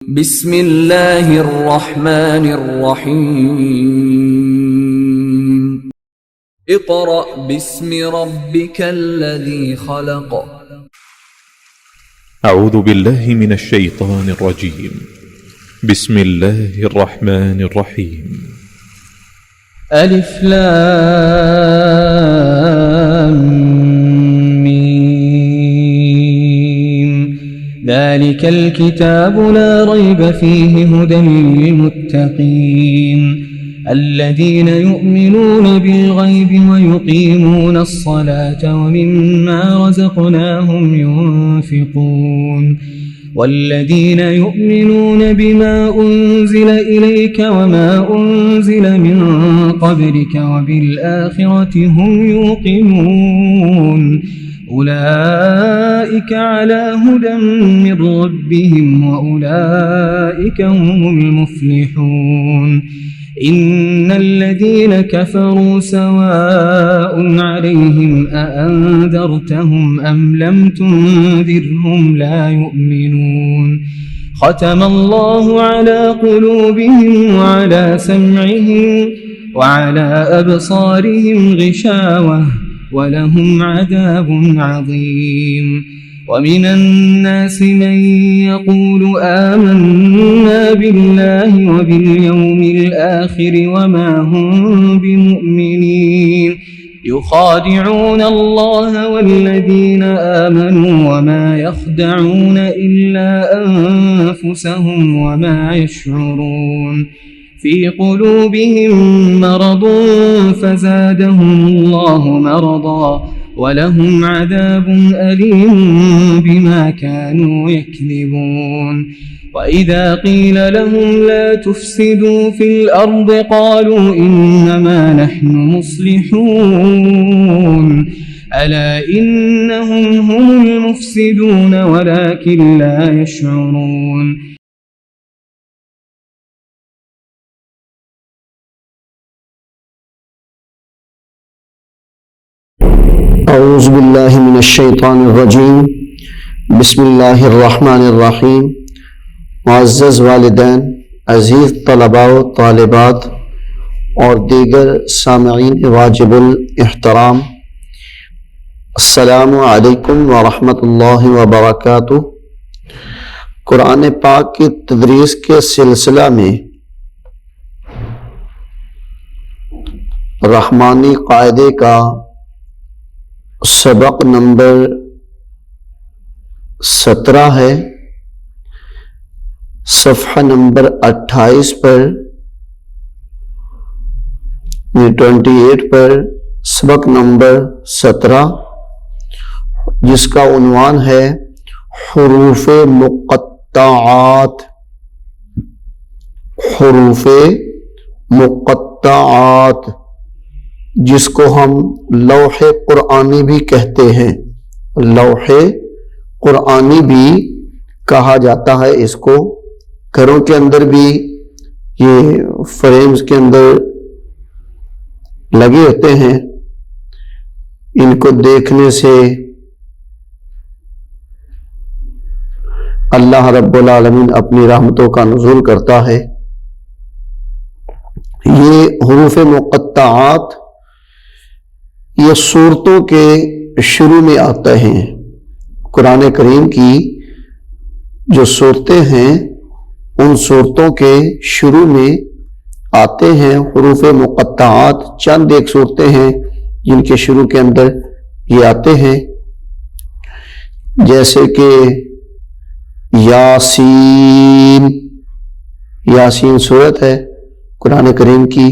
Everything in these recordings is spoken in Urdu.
بسم اللہ الرحمن الرحیم اقرأ باسم ربک الذی خلق اعوذ باللہ من الشیطان الرجیم بسم اللہ الرحمن الرحیم الف لام میم ذلك الكتاب لا ريب فيه هدى للمتقين الذين يؤمنون بالغيب ويقيمون الصلاة ومما رزقناهم ينفقون والذين يؤمنون بما أنزل إليك وما أنزل من قبلك وبالآخرة هم يوقنون أولئك على هدى من ربهم وأولئك هم المفلحون إن الذين كفروا سواء عليهم أأنذرتهم أم لم تنذرهم لا يؤمنون ختم الله على قلوبهم وعلى سمعهم وعلى أبصارهم غشاوة ولهم عذاب عظيم ومن الناس من يقول آمنا بالله وباليوم الآخر وما هم بمؤمنين يخادعون الله والذين آمنوا وما يخدعون إلا أنفسهم وما يشعرون في قلوبهم مرض فزادهم الله مرضا ولهم عذاب أليم بما كانوا يكذبون وإذا قيل لهم لا تفسدوا في الأرض قالوا إنما نحن مصلحون ألا إنهم هم المفسدون ولكن لا يشعرون اعوذ باللہ من الشیطان الرجیم بسم اللہ الرحمن الرحیم معزز والدین، عزیز طلباء و طالبات اور دیگر سامعین واجب الاحترام، السلام علیکم ورحمۃ اللہ وبرکاتہ۔ قرآن پاک کی تدریس کے سلسلہ میں رحمانی قاعدے کا سبق نمبر 17 ہے، صفحہ نمبر 28 پر 28 پر سبق نمبر 17، جس کا عنوان ہے حروف مقطعات۔ حروف مقطعات جس کو ہم لوح قرآنی بھی کہتے ہیں، لوح قرآنی بھی کہا جاتا ہے اس کو۔ گھروں کے اندر بھی یہ فریمز کے اندر لگے ہوتے ہیں، ان کو دیکھنے سے اللہ رب العالمین اپنی رحمتوں کا نزول کرتا ہے۔ یہ حروف مقطعات یہ سورتوں کے شروع میں آتے ہیں۔ قرآن کریم کی جو سورتیں ہیں ان سورتوں کے شروع میں آتے ہیں حروف مقطعات۔ چند ایک سورتیں ہیں جن کے شروع کے اندر یہ آتے ہیں، جیسے کہ یاسین۔ یاسین سورت ہے قرآن کریم کی،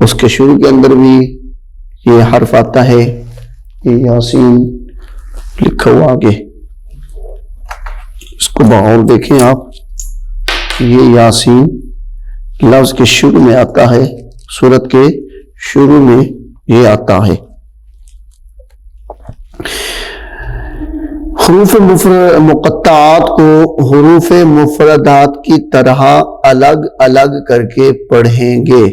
اس کے شروع کے اندر بھی یہ حرف آتا ہے، یہ یاسین لکھا ہوا آگے، اس کو بغور دیکھیں آپ، یہ یاسین لفظ کے شروع میں آتا ہے، سورت کے شروع میں یہ آتا ہے۔ حروف مقطعات کو حروف مفردات کی طرح الگ الگ کر کے پڑھیں گے۔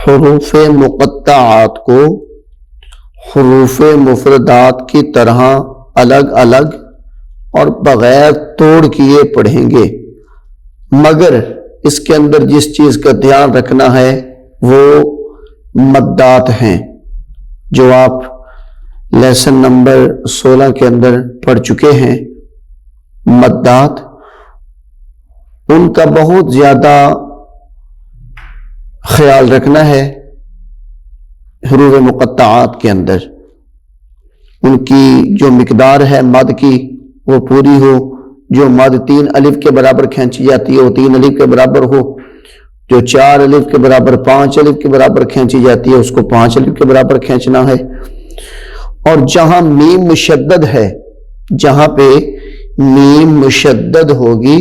حروف مقطعات کو حروف مفردات کی طرح الگ الگ اور بغیر توڑ کیے پڑھیں گے، مگر اس کے اندر جس چیز کا دھیان رکھنا ہے وہ مدات ہیں جو آپ لیسن نمبر 16 کے اندر پڑھ چکے ہیں۔ مدات ان کا بہت زیادہ خیال رکھنا ہے حروف مقطعات کے اندر، ان کی جو مقدار ہے مد کی وہ پوری ہو، جو مد 3 الف کے برابر کھینچی جاتی ہے وہ 3 الف کے برابر ہو، جو 4 الف کے برابر 5 الف کے برابر کھینچی جاتی ہے اس کو 5 الف کے برابر کھینچنا ہے، اور جہاں میم مشدد ہے، جہاں پہ میم مشدد ہوگی،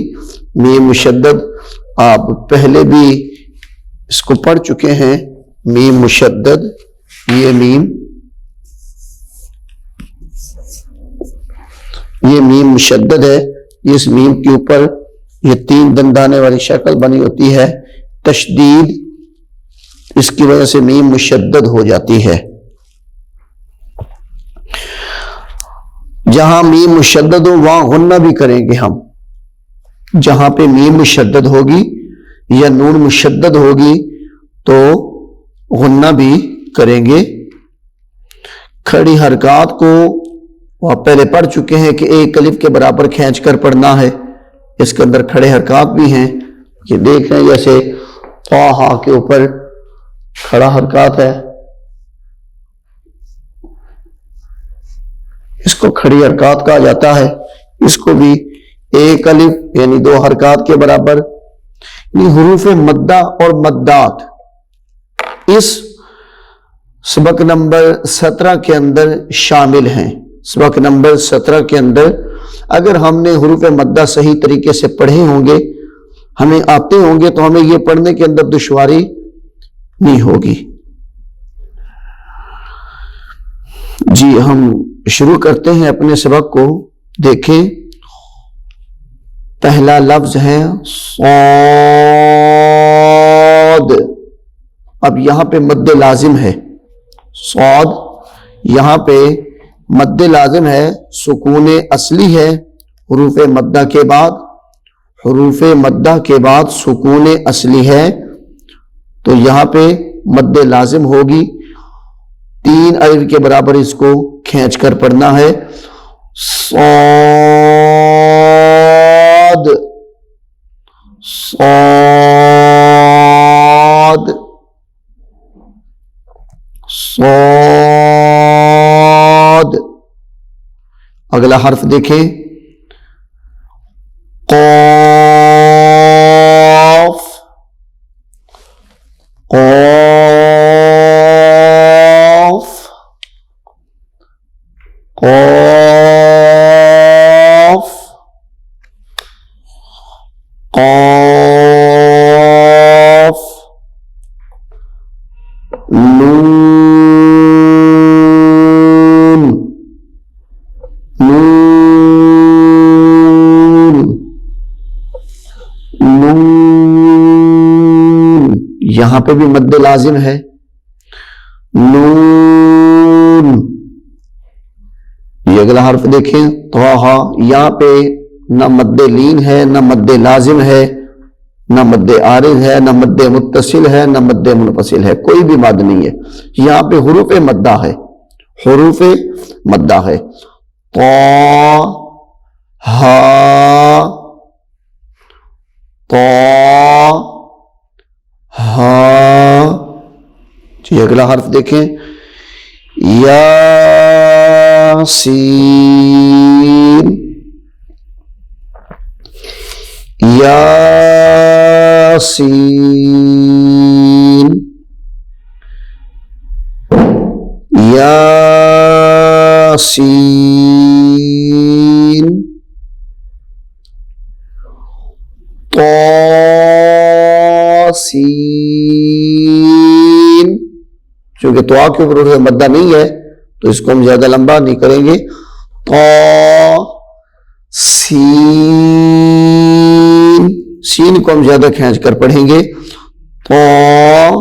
میم مشدد آپ پہلے بھی اس کو پڑھ چکے ہیں، میم مشدد، یہ میم مشدد ہے، اس میم کے اوپر یہ 3 دندانے والی شکل بنی ہوتی ہے، تشدید اس کی وجہ سے میم مشدد ہو جاتی ہے۔ جہاں میم مشدد ہو وہاں غنہ بھی کریں گے ہم، جہاں پہ میم مشدد ہوگی یا نون مشدد ہوگی تو غنہ بھی کریں گے۔ کھڑی حرکات کو آپ پہلے پڑھ چکے ہیں کہ 1 الف کے برابر کھینچ کر پڑھنا ہے، اس کے اندر کھڑے حرکات بھی ہیں، یہ دیکھ رہے ہیں جیسے طٰہٰ کے اوپر کھڑا حرکات ہے، اس کو کھڑی حرکات کہا جاتا ہے، اس کو بھی 1 الف یعنی 2 حرکات کے برابر، یعنی حروف مدہ اور مدات اس سبق نمبر 17 کے اندر شامل ہیں۔ سبق نمبر 17 کے اندر اگر ہم نے حروف مدہ صحیح طریقے سے پڑھے ہوں گے، ہمیں آتے ہوں گے تو ہمیں یہ پڑھنے کے اندر دشواری نہیں ہوگی۔ جی ہم شروع کرتے ہیں اپنے سبق کو، دیکھیں پہلا لفظ ہے صاد، اب یہاں پہ مد لازم ہے، صاد یہاں پہ مد لازم ہے، سکون اصلی ہے، حروف مدہ کے بعد، حروف مدہ کے بعد سکون اصلی ہے تو یہاں پہ مد لازم ہوگی، 3 الف کے برابر اس کو کھینچ کر پڑھنا ہے، صاد صاد صاد۔ اگلا حرف دیکھیں قاف، قاف قاف قاف، نون نون نون، یہاں پہ بھی مد لازم ہے، نون۔ یہ اگلا حرف دیکھیں طٰہٰ، یہاں پہ نہ مد لین ہے، نہ مد لازم ہے، نہ مد عارض ہے، نہ مد متصل ہے، نہ مد منفصل ہے، کوئی بھی مد نہیں ہے، یہاں پہ حروف مدہ ہے، حروف مدہ ہے، طٰ ہا طٰ ہا۔ جی اگلا حرف دیکھیں یاسین، یاسین یاسین، طاسین، چونکہ تو کے اوپر حروف مدہ نہیں ہے تو اس کو ہم زیادہ لمبا نہیں کریں گے، طاسین، سین کو ہم زیادہ کھینچ کر پڑھیں گے، طاسین،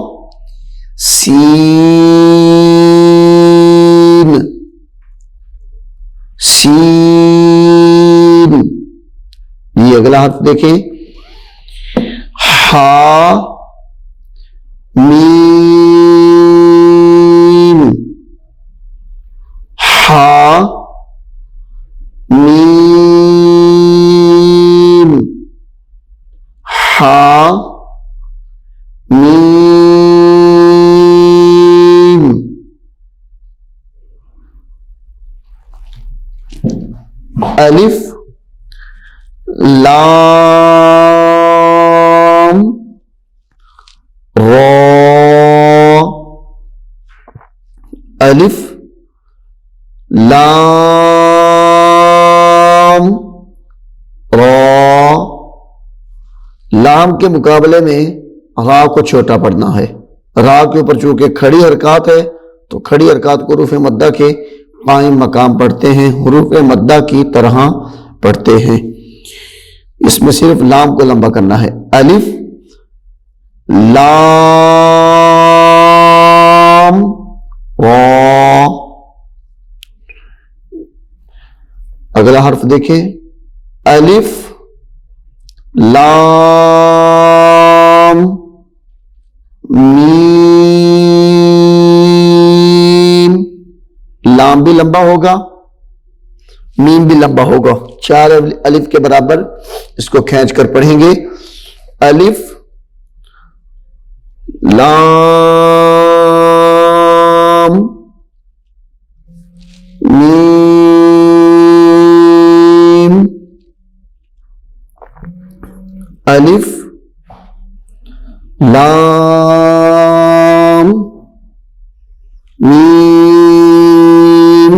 سین، یہ اگلا حرف دیکھیں، ہا میم، ہا میم، ہا میم، الف لام را، الف لام را، لام کے مقابلے میں را کو چھوٹا پڑھنا ہے۔ را کے اوپر چونکہ کھڑی حرکات ہے تو کھڑی حرکات کو حروف مدہ کے قائم مقام پڑھتے ہیں، حروف مدہ کی طرح پڑھتے ہیں۔ اس میں صرف لام کو لمبا کرنا ہے، الف لام را۔ اگلا حرف دیکھیں، الف لام میم، لام بھی لمبا ہوگا، میم بھی لمبا ہوگا، 4 الف کے برابر اس کو کھینچ کر پڑھیں گے، الف لام میم، الف لام میم،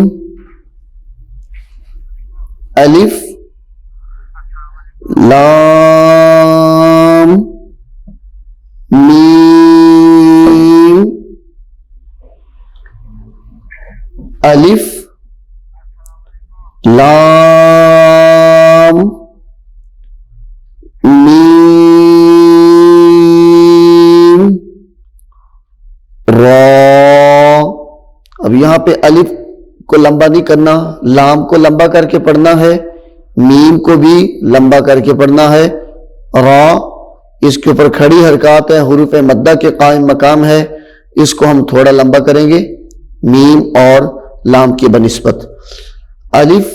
الف لام میم، الف لام میم را۔ اب یہاں پہ الف کو لمبا نہیں کرنا، لام کو لمبا کر کے پڑھنا ہے، میم کو بھی لمبا کر کے پڑھنا ہے، را اس کے اوپر کھڑی حرکات ہے، حروف مدہ کے قائم مقام ہے، اس کو ہم تھوڑا لمبا کریں گے میم اور لام کی بنسبت، الف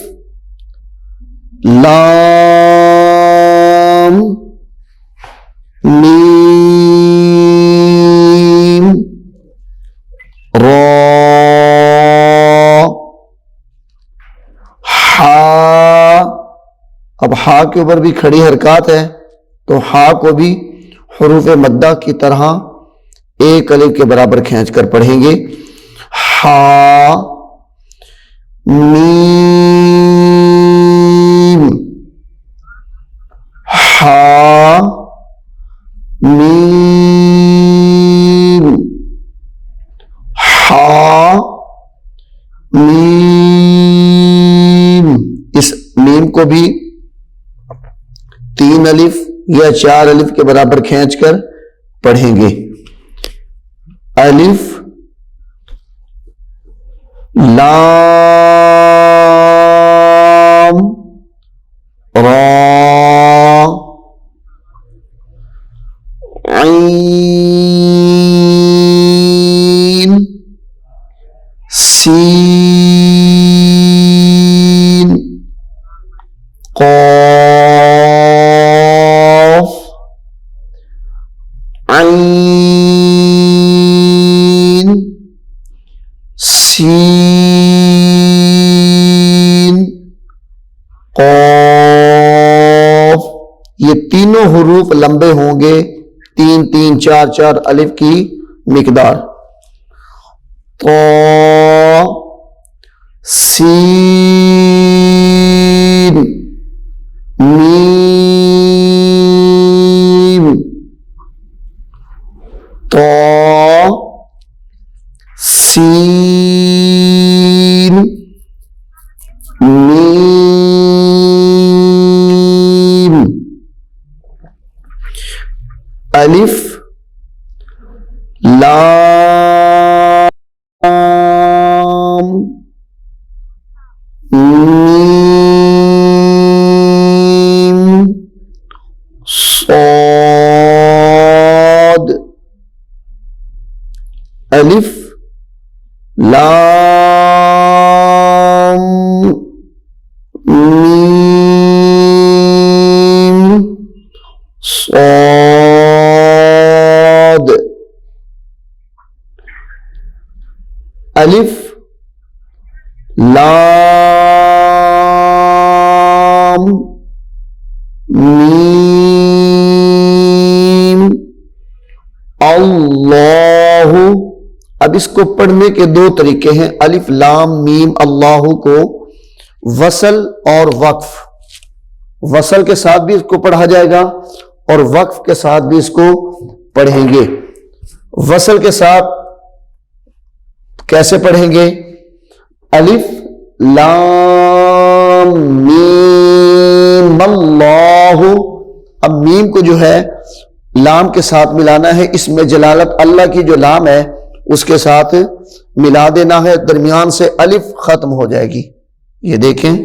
لام میم را، ہا، اب ہا کے اوپر بھی کھڑی حرکات ہے تو ہا کو بھی حروف مدہ کی طرح ایک الف کے برابر کھینچ کر پڑھیں گے، ہا میم، ہا میم، ہا میم، اس میم کو بھی 3 الف یا 4 الف کے برابر کھینچ کر پڑھیں گے، الف لام را، عین سین قاف عین سین قاف، یہ تینوں حروف لمبے ہوں گے، 3 3 4 4 الف کی مقدار، طا سین میم، طا سین میم، الف لام میم، الف لام میم صاد الف لام میم اللہ. اب اس کو پڑھنے کے دو طریقے ہیں. الف لام میم اللہ کو وصل اور وقف. وصل کے ساتھ بھی اس کو پڑھا جائے گا اور وقف کے ساتھ بھی اس کو پڑھیں گے. وصل کے ساتھ کیسے پڑھیں گے؟ الف لام میم اللہ. اب میم کو جو ہے لام کے ساتھ ملانا ہے. اس میں جلالت اللہ کی جو لام ہے اس کے ساتھ ملا دینا ہے. درمیان سے الف ختم ہو جائے گی. یہ دیکھیں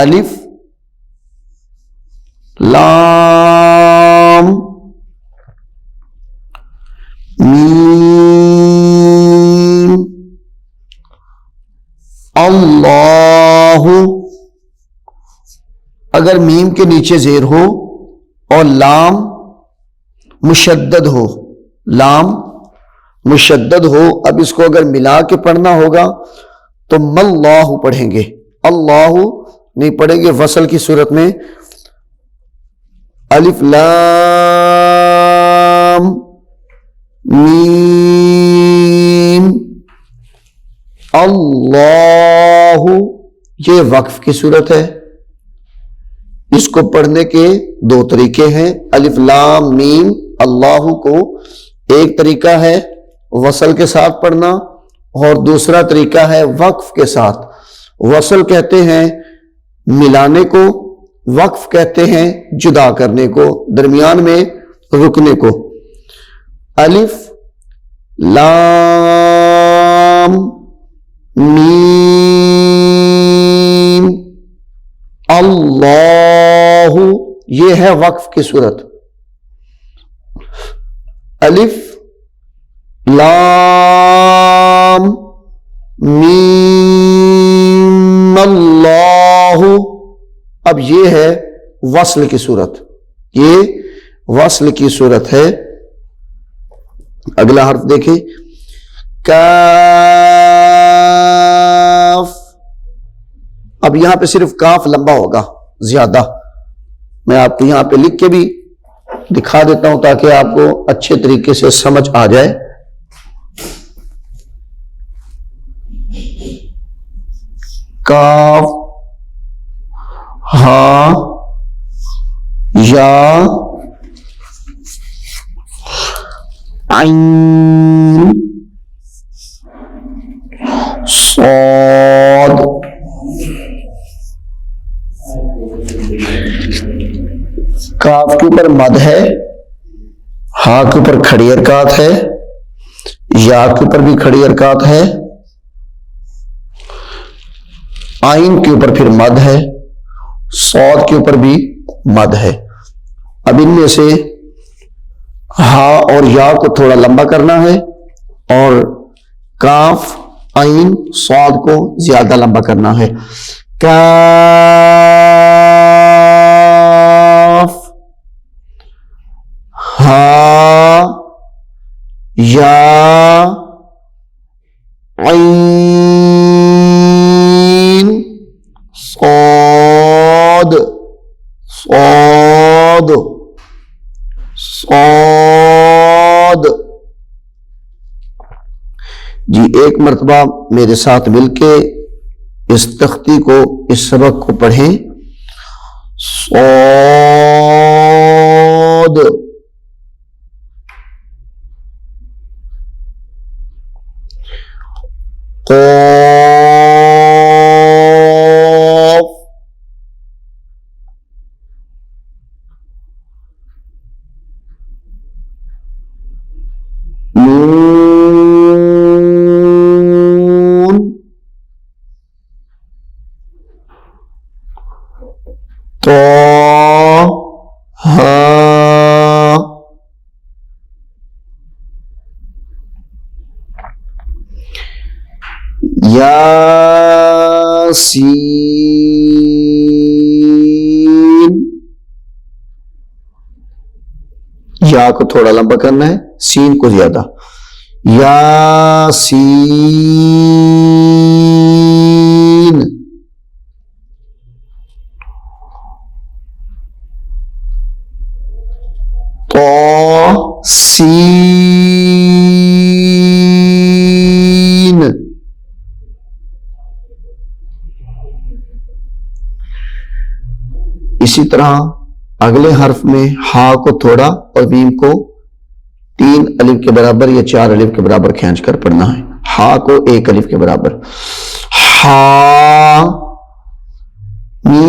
الف لام میم اللہ. اگر میم کے نیچے زیر ہو اور لام مشدد ہو، لام مشدد ہو، اب اس کو اگر ملا کے پڑھنا ہوگا تو ماللہ پڑھیں گے، اللہ نہیں پڑھیں گے. وصل کی صورت میں الف لام میم اللہ. یہ وقف کی صورت ہے. اس کو پڑھنے کے دو طریقے ہیں. الف لام میم اللہ کو ایک طریقہ ہے وصل کے ساتھ پڑھنا اور دوسرا طریقہ ہے وقف کے ساتھ. وصل کہتے ہیں ملانے کو، وقف کہتے ہیں جدا کرنے کو، درمیان میں رکنے کو. الف لام میم اللہ، یہ ہے وقف کی صورت. الف لام میم اللہ. اب یہ ہے وصل کی صورت، یہ وصل کی صورت ہے. اگلا حرف دیکھیں کاف. اب یہاں پہ صرف کاف لمبا ہوگا زیادہ. میں آپ کو یہاں پہ لکھ کے بھی دکھا دیتا ہوں تاکہ آپ کو اچھے طریقے سے سمجھ آ جائے. کاف ہا یا عین صاد. کاف کے اوپر مد ہے، ہا کے اوپر کھڑی حرکات ہے، یا کے اوپر بھی کھڑی حرکات ہے، آئین کے اوپر پھر مد ہے، صاد کے اوپر بھی مد ہے. اب ان میں سے ہا اور یا کو تھوڑا لمبا کرنا ہے اور کاف آئین صاد کو زیادہ لمبا کرنا ہے. کاف ہا یا عین صاد صاد صاد. جی ایک مرتبہ میرے ساتھ مل کے اس تختی کو، اس سبق کو پڑھیں. صاد قاف نون طا یاسین، یا کو تھوڑا لمبا کرنا ہے، سین کو زیادہ، یاسین، سین، اسی طرح اگلے حرف میں ہا کو تھوڑا اور میم کو 3 الف کے برابر یا 4 الف کے برابر کھینچ کر پڑھنا ہے، ہا کو 1 الف کے برابر، ہا میم،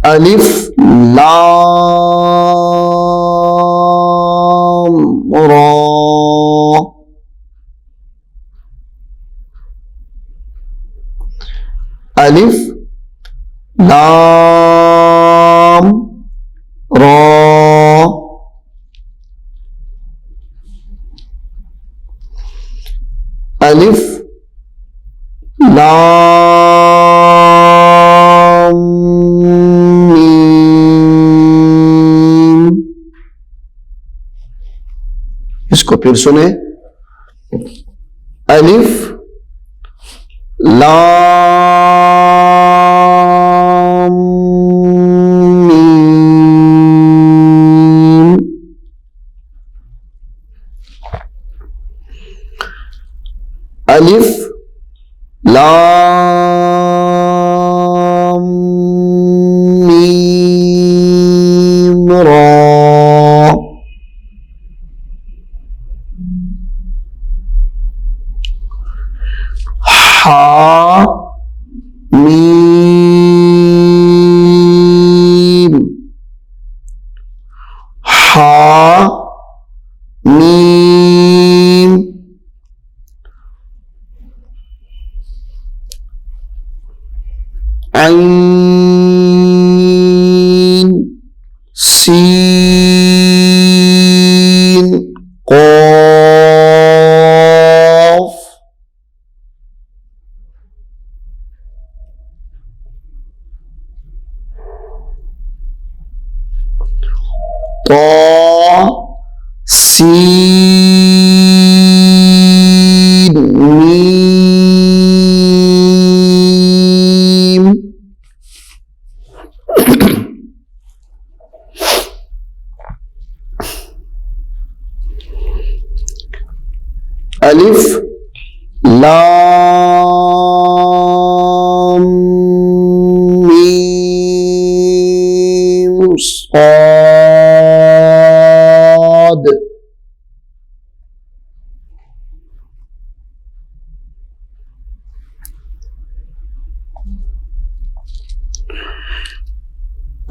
الف لام را، الف لام را، الف لام میم، اس کو پھر سنیں، الف لام میم، الف لام میم را، ہا میم، ہا میم، عین سین قاف، طا سین میم، الف لام میم صاد،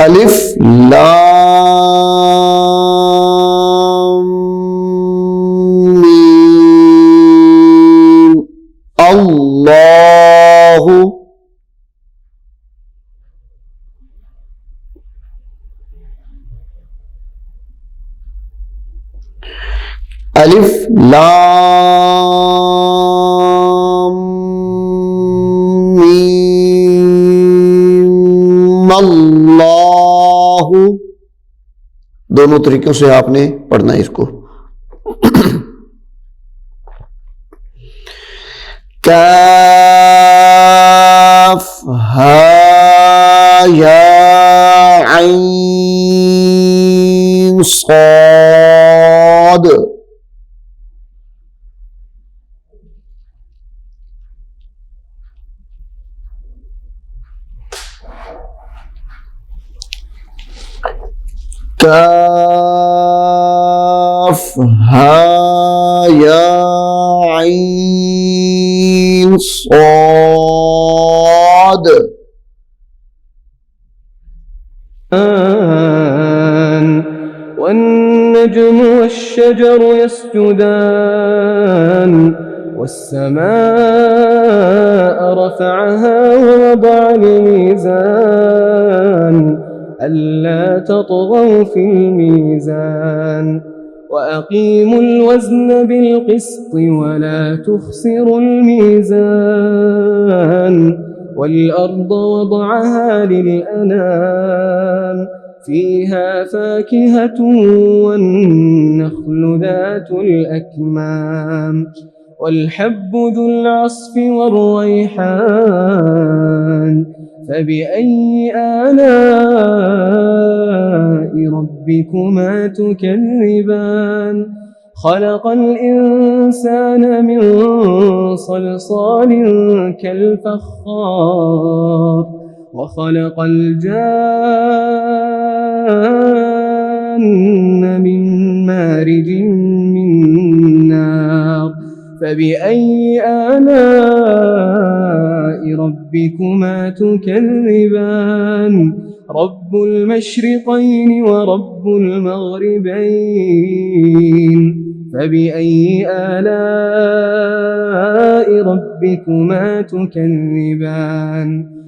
الف لام میم، اللہ، الف لام میم اللہ، دونوں طریقوں سے آپ نے پڑھنا ہے اس کو۔ کاف ہا یا عین صاد، کاف ہا یا عین صاد، والنجم والشجر يسجدان والسماء رفعها ووضع الميزان ألا تطغوا في الميزان وأقيموا الوزن بالقسط ولا تخسروا الميزان والأرض وضعها للأنام فيها فاكهة والنخل ذات الأكمام والحب ذو العصف والريحان فبأي آلاء ربكما تكذبان خلق الإنسان من صلصال كالفخار وخلق الجان من مارج من نار فبأي آلاء ربكما تكذبان رب المشرقين ورب المغربين فبأي آلاء ربكما تكذبان